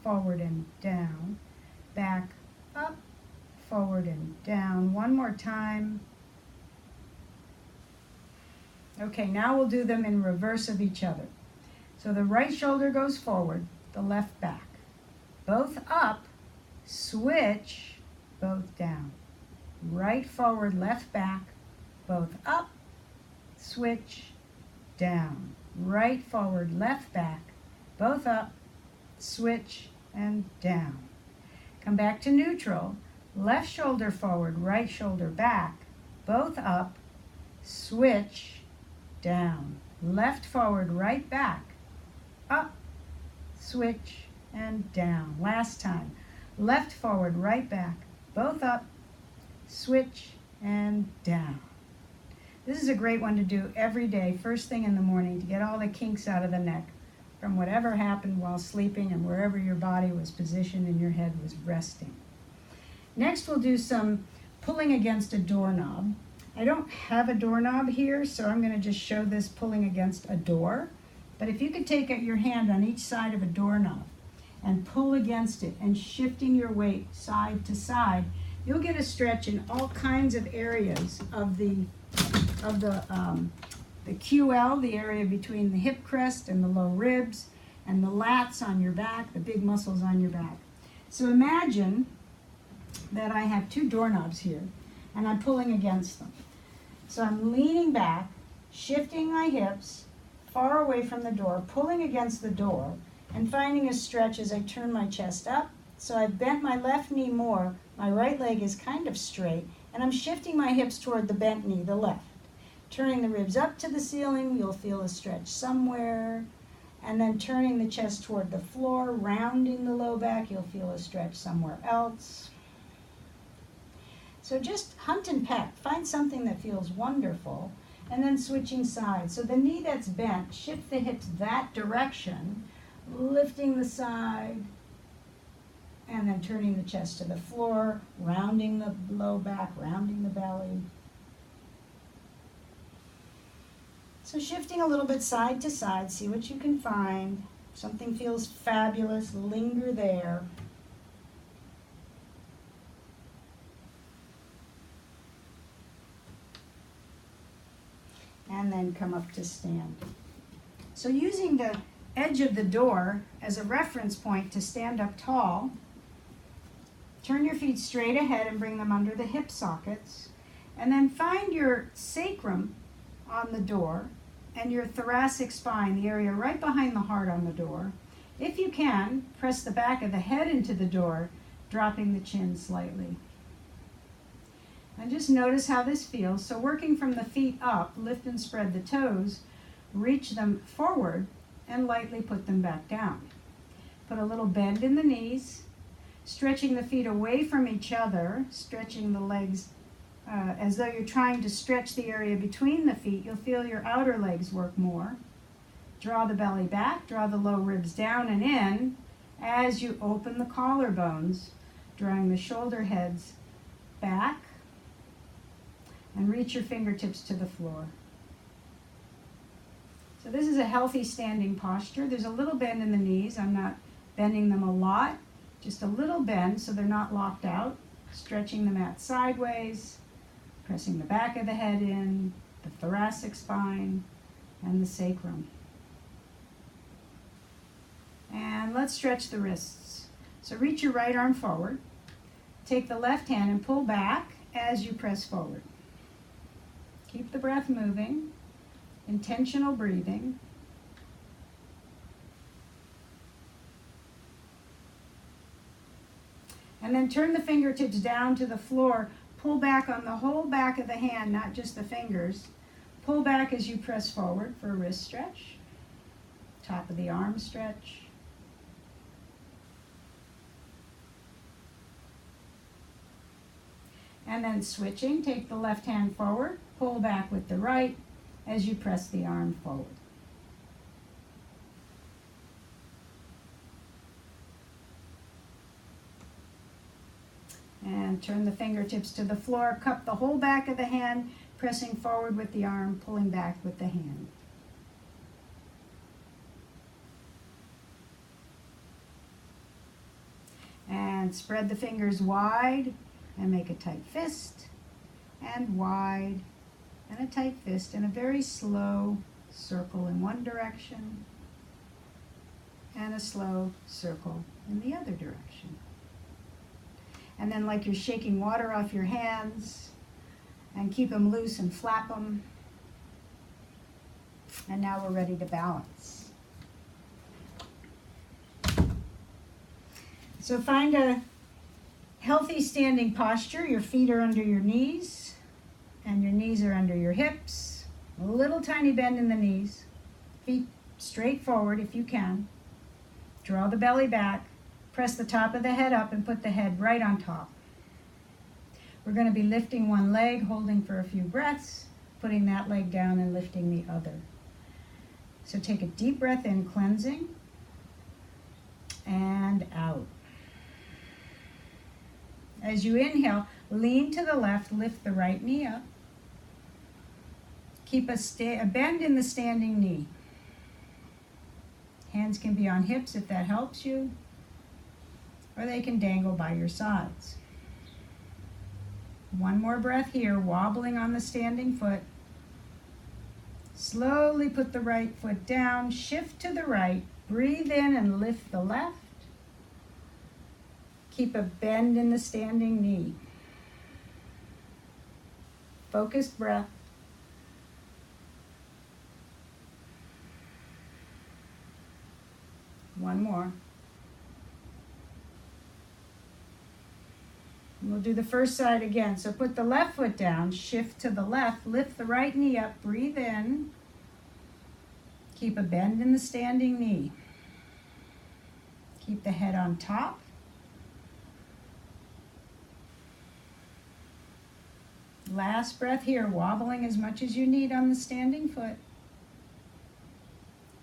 forward, and down. Back, up, forward, and down. One more time. Okay, now we'll do them in reverse of each other. So the right shoulder goes forward, the left back. Both up, switch, both down. Right forward, left back, both up, switch, down. Right forward, left back, both up, switch, and down. Come back to neutral. Left shoulder forward, right shoulder back, both up, switch, down. Left forward, right back, up, switch, and down. Last time. Left forward, right back, both up, switch, and down. This is a great one to do every day, first thing in the morning, to get all the kinks out of the neck from whatever happened while sleeping and wherever your body was positioned and your head was resting. Next, we'll do some pulling against a doorknob. I don't have a doorknob here, so I'm going to just show this pulling against a door. But if you could take your hand on each side of a doorknob and pull against it and shifting your weight side to side, you'll get a stretch in all kinds of areas of the QL, the area between the hip crest and the low ribs, and the lats on your back, the big muscles on your back. So imagine that I have two doorknobs here, and I'm pulling against them. So I'm leaning back, shifting my hips far away from the door, pulling against the door, And finding a stretch as I turn my chest up. So I've bent my left knee more. My right leg is kind of straight, and I'm shifting my hips toward the bent knee, the left. Turning the ribs up to the ceiling, you'll feel a stretch somewhere. And then turning the chest toward the floor, rounding the low back, you'll feel a stretch somewhere else. So just hunt and peck. Find something that feels wonderful, and then switching sides. So the knee that's bent, shift the hips that direction, lifting the side, and then turning the chest to the floor, rounding the low back, rounding the belly. So shifting a little bit side to side, see what you can find. If something feels fabulous, linger there. And then come up to stand. So using the edge of the door as a reference point to stand up tall, turn your feet straight ahead and bring them under the hip sockets. And then find your sacrum on the door and your thoracic spine, the area right behind the heart on the door. If you can, press the back of the head into the door, dropping the chin slightly. And just notice how this feels. So working from the feet up, lift and spread the toes, reach them forward, and lightly put them back down. Put a little bend in the knees, stretching the feet away from each other, stretching the legs as though you're trying to stretch the area between the feet. You'll feel your outer legs work more. Draw the belly back, draw the low ribs down and in as you open the collarbones, drawing the shoulder heads back, and reach your fingertips to the floor. So this is a healthy standing posture. There's a little bend in the knees. I'm not bending them a lot, just a little bend so they're not locked out. Stretching the mat sideways, pressing the back of the head in, the thoracic spine, and the sacrum. And let's stretch the wrists. So reach your right arm forward. Take the left hand and pull back as you press forward. Keep the breath moving, intentional breathing. And then turn the fingertips down to the floor. Pull back on the whole back of the hand, not just the fingers. Pull back as you press forward for a wrist stretch. Top of the arm stretch. And then switching, take the left hand forward, pull back with the right as you press the arm forward. And turn the fingertips to the floor, cup the whole back of the hand, pressing forward with the arm, pulling back with the hand. And spread the fingers wide and make a tight fist, and wide, and a tight fist, and a very slow circle in one direction, and a slow circle in the other direction. And then like you're shaking water off your hands, and keep them loose and flap them. And now we're ready to balance. So find a healthy standing posture. Your feet are under your knees, and your knees are under your hips. A little tiny bend in the knees. Feet straight forward if you can. Draw the belly back. Press the top of the head up and put the head right on top. We're going to be lifting one leg, holding for a few breaths, putting that leg down and lifting the other. So take a deep breath in, cleansing, and out. As you inhale, lean to the left, lift the right knee up. Keep a bend in the standing knee. Hands can be on hips if that helps you, or they can dangle by your sides. One more breath here, wobbling on the standing foot. Slowly put the right foot down, shift to the right, breathe in and lift the left. Keep a bend in the standing knee. Focused breath. One more. And we'll do the first side again. So put the left foot down, shift to the left, lift the right knee up, breathe in. Keep a bend in the standing knee. Keep the head on top. Last breath here, wobbling as much as you need on the standing foot.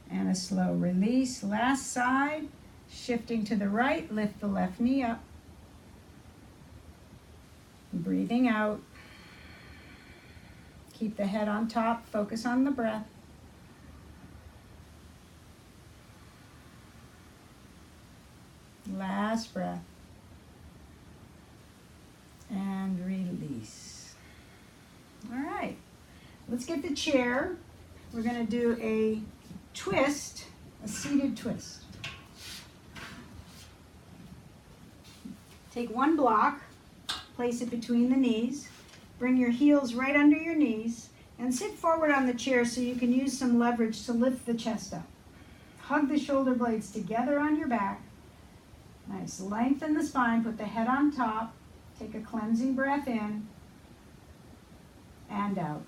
And a slow release. Last side, shifting to the right, lift the left knee up. Breathing out. Keep the head on top, focus on the breath. Last breath. And release. All right, let's get the chair. We're going to do a twist, a seated twist. Take one block, place it between the knees, bring your heels right under your knees, and sit forward on the chair so you can use some leverage to lift the chest up. Hug the shoulder blades together on your back. Nice, lengthen the spine, put the head on top, take a cleansing breath in and out.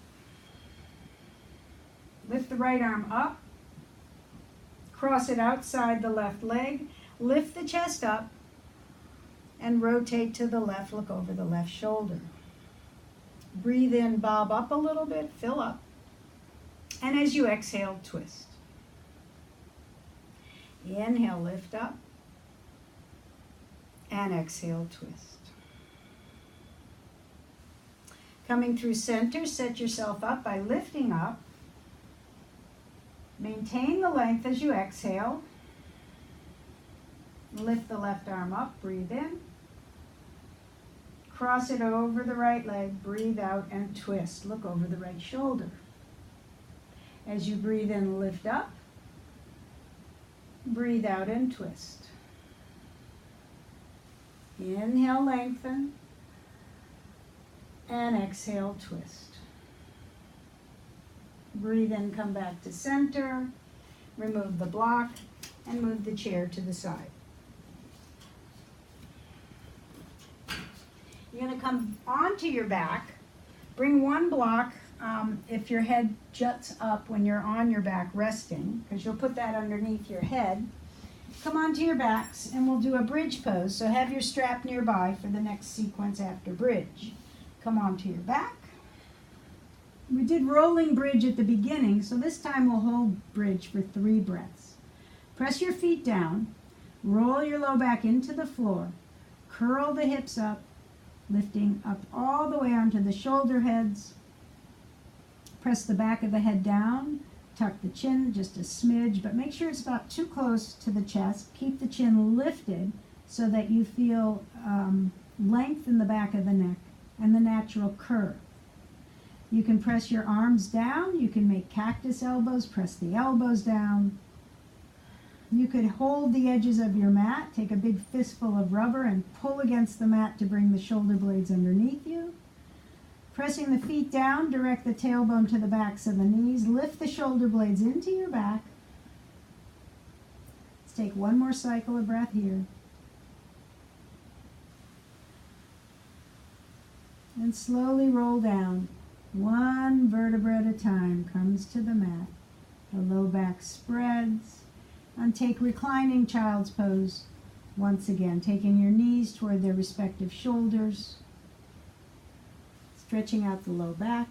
Lift the right arm up, cross it outside the left leg, lift the chest up, and rotate to the left, look over the left shoulder. Breathe in, bob up a little bit, fill up, and as you exhale, twist. Inhale, lift up, and exhale, twist. Coming through center, set yourself up by lifting up. Maintain the length as you exhale. Lift the left arm up, breathe in. Cross it over the right leg, breathe out and twist. Look over the right shoulder. As you breathe in, lift up. Breathe out and twist. Inhale, lengthen. And exhale, twist. Breathe in, come back to center. Remove the block and move the chair to the side. You're going to come onto your back. Bring one block if your head juts up when you're on your back resting, because you'll put that underneath your head. Come onto your backs and we'll do a bridge pose. So have your strap nearby for the next sequence after bridge. Come onto your back. We did rolling bridge at the beginning, so this time we'll hold bridge for 3 breaths. Press your feet down, roll your low back into the floor, curl the hips up, lifting up all the way onto the shoulder heads. Press the back of the head down, tuck the chin just a smidge, but make sure it's not too close to the chest. Keep the chin lifted so that you feel length in the back of the neck and the natural curve. You can press your arms down. You can make cactus elbows, press the elbows down. You could hold the edges of your mat, take a big fistful of rubber and pull against the mat to bring the shoulder blades underneath you. Pressing the feet down, direct the tailbone to the backs of the knees. Lift the shoulder blades into your back. Let's take one more cycle of breath here. And slowly roll down. One vertebra at a time comes to the mat. The low back spreads. And take reclining child's pose once again, taking your knees toward their respective shoulders, stretching out the low back.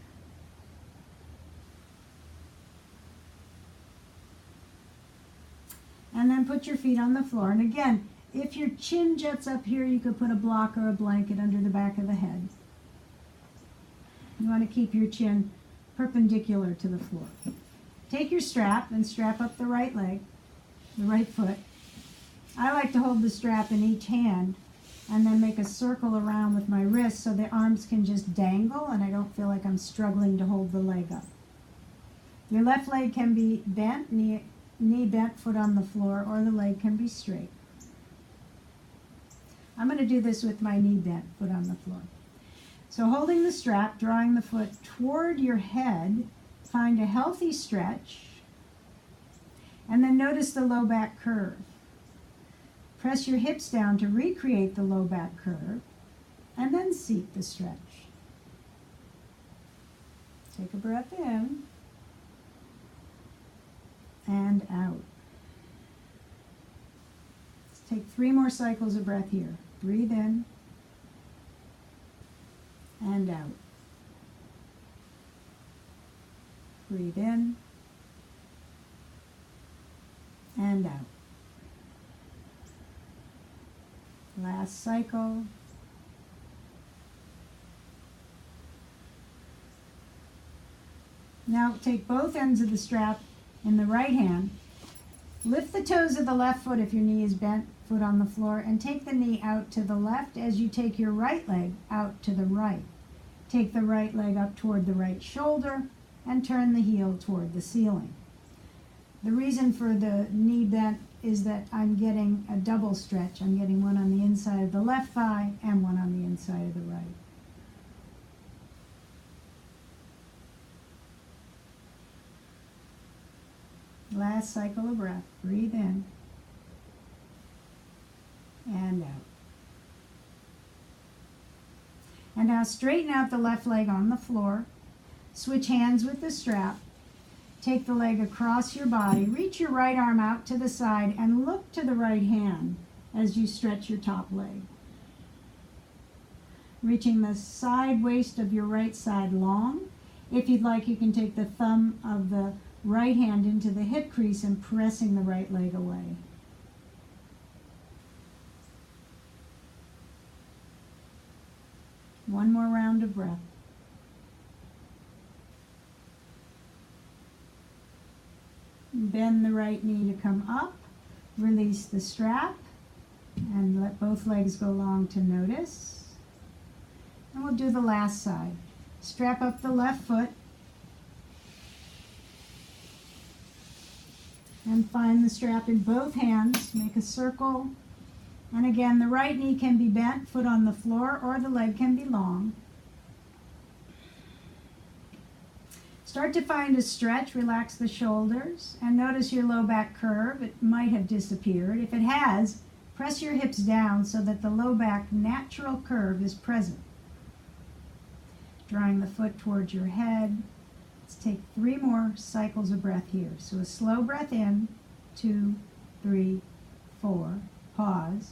And then put your feet on the floor. And again, if your chin juts up here, you could put a block or a blanket under the back of the head. You want to keep your chin perpendicular to the floor. Take your strap and strap up the right leg, the right foot. I like to hold the strap in each hand and then make a circle around with my wrist so the arms can just dangle and I don't feel like I'm struggling to hold the leg up. Your left leg can be bent, knee bent, foot on the floor, or the leg can be straight. I'm going to do this with my knee bent, foot on the floor. So holding the strap, drawing the foot toward your head, find a healthy stretch, and then notice the low back curve. Press your hips down to recreate the low back curve, and then seat the stretch. Take a breath in and out. Let's take 3 more cycles of breath here. Breathe in and out. Breathe in and out. Last cycle. Now take both ends of the strap in the right hand. Lift the toes of the left foot if your knee is bent, foot on the floor, and take the knee out to the left as you take your right leg out to the right. Take the right leg up toward the right shoulder and turn the heel toward the ceiling. The reason for the knee bent is that I'm getting a double stretch. I'm getting one on the inside of the left thigh and one on the inside of the right. Last cycle of breath. Breathe in and out. And now straighten out the left leg on the floor. Switch hands with the strap. Take the leg across your body. Reach your right arm out to the side and look to the right hand as you stretch your top leg. Reaching the side waist of your right side long. If you'd like, you can take the thumb of the right hand into the hip crease and pressing the right leg away. One more round of breath. Bend the right knee to come up. Release the strap and let both legs go long to notice. And we'll do the last side. Strap up the left foot and find the strap in both hands. Make a circle. And again, the right knee can be bent, foot on the floor, or the leg can be long. Start to find a stretch. Relax the shoulders and notice your low back curve. It might have disappeared. If it has, press your hips down so that the low back natural curve is present. Drawing the foot towards your head. Let's take 3 more cycles of breath here. So a slow breath in, 2, 3, 4. Pause.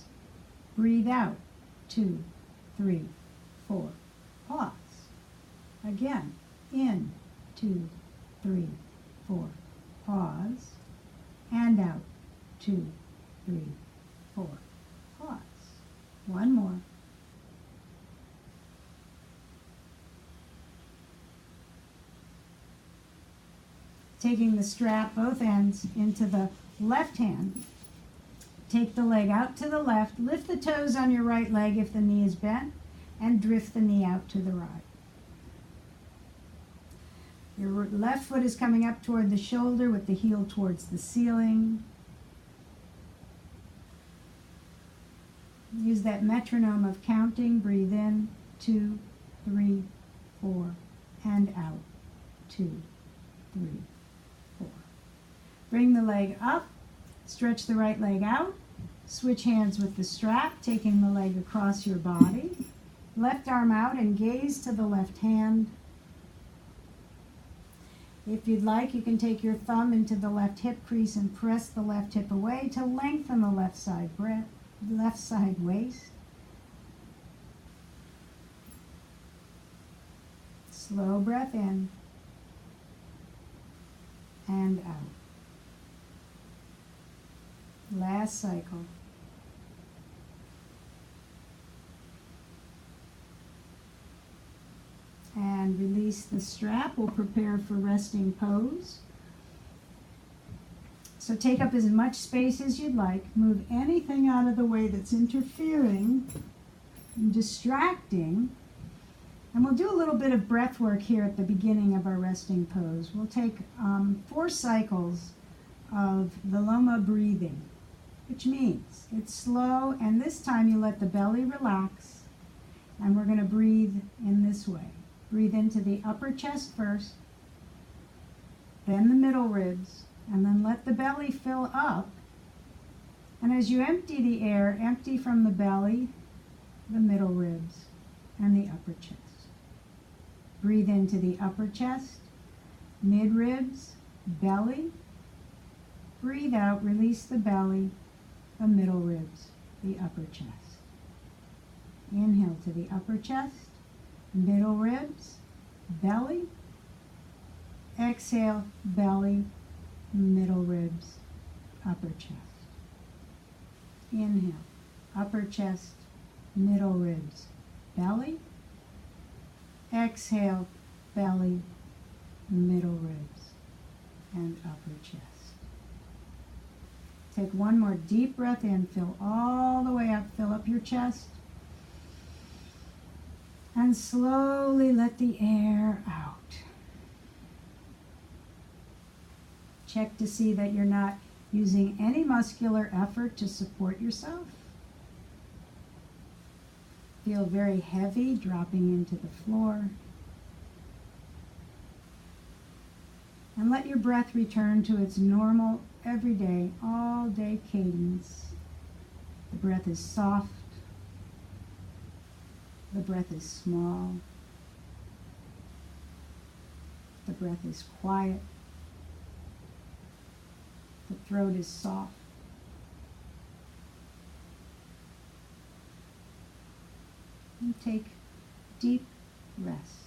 Breathe out, 2, 3, 4. Pause. Again, in, 2, 3, 4. Pause. And out, 2, 3, 4. Pause. One more. Taking the strap, both ends, into the left hand. Take the leg out to the left. Lift the toes on your right leg if the knee is bent, and drift the knee out to the right. Your left foot is coming up toward the shoulder with the heel towards the ceiling. Use that metronome of counting. Breathe in, 2, 3, 4, and out, 2, 3, 4. Bring the leg up. Stretch the right leg out. Switch hands with the strap, taking the leg across your body. Left arm out and gaze to the left hand. If you'd like, you can take your thumb into the left hip crease and press the left hip away to lengthen the left side waist. Slow breath in and out. Last cycle. And release the strap. We'll prepare for resting pose. So take up as much space as you'd like. Move anything out of the way that's interfering and distracting. And we'll do a little bit of breath work here at the beginning of our resting pose. We'll take 4 cycles of Viloma breathing, which means it's slow, and this time you let the belly relax, and we're going to breathe in this way. Breathe into the upper chest first, then the middle ribs, and then let the belly fill up, And as you empty the air, empty from the belly, the middle ribs, and the upper chest. Breathe into the upper chest, mid ribs, belly. Breathe out, release the belly, the middle ribs, the upper chest. Inhale to the upper chest, middle ribs, belly. Exhale, belly, middle ribs, upper chest. Inhale, upper chest, middle ribs, belly. Exhale, belly, middle ribs, and upper chest. Take one more deep breath in, fill all the way up, fill up your chest. And slowly let the air out. Check to see that you're not using any muscular effort to support yourself. Feel very heavy dropping into the floor. And let your breath return to its normal, everyday, all-day cadence. The breath is soft. The breath is small. The breath is quiet. The throat is soft. And take deep rest.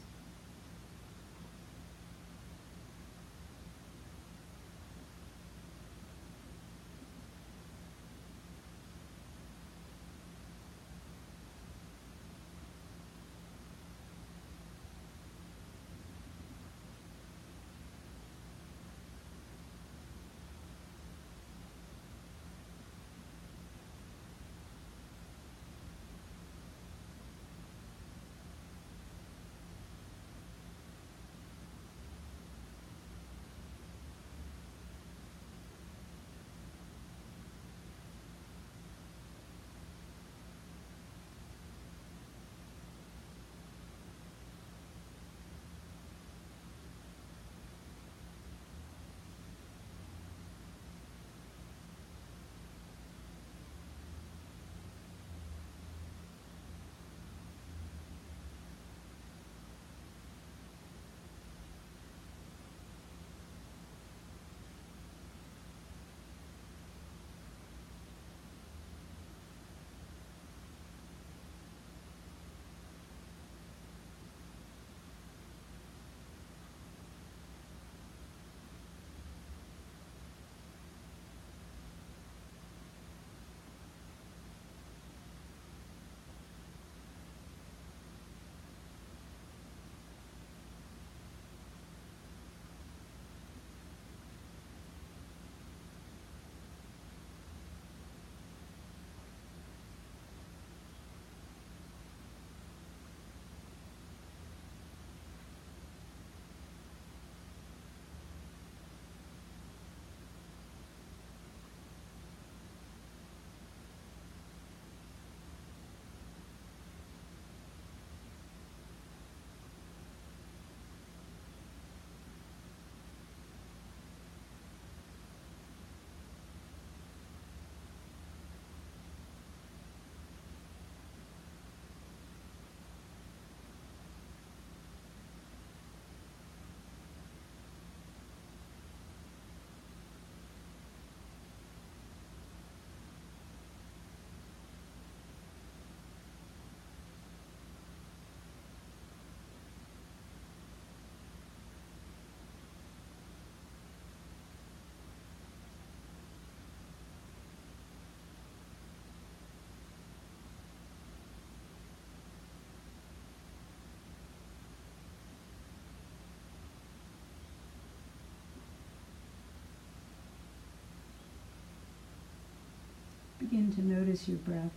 Begin to notice your breath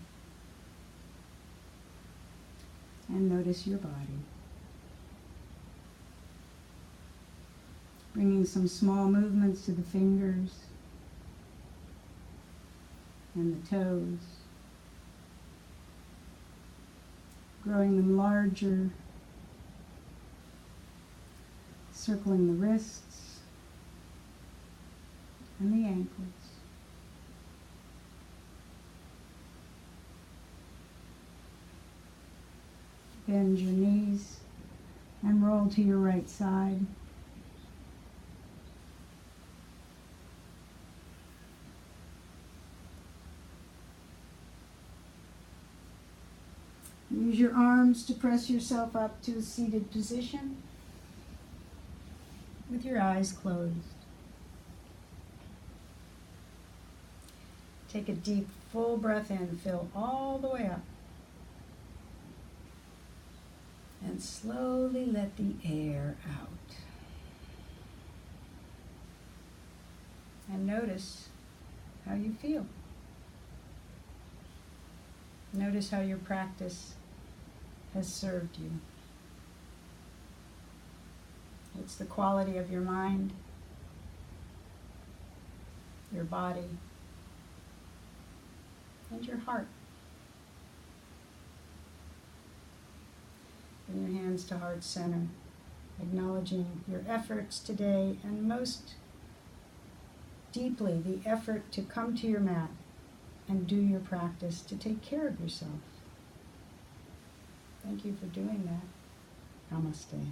and notice your body. Bringing some small movements to the fingers and the toes. Growing them larger, circling the wrists and the ankles. Bend your knees and roll to your right side. Use your arms to press yourself up to a seated position with your eyes closed. Take a deep, full breath in, fill all the way up. And slowly let the air out. And notice how you feel. Notice how your practice has served you. It's the quality of your mind, your body, and your heart. Bring your hands to heart center, acknowledging your efforts today, and most deeply the effort to come to your mat and do your practice to take care of yourself. Thank you for doing that. Namaste.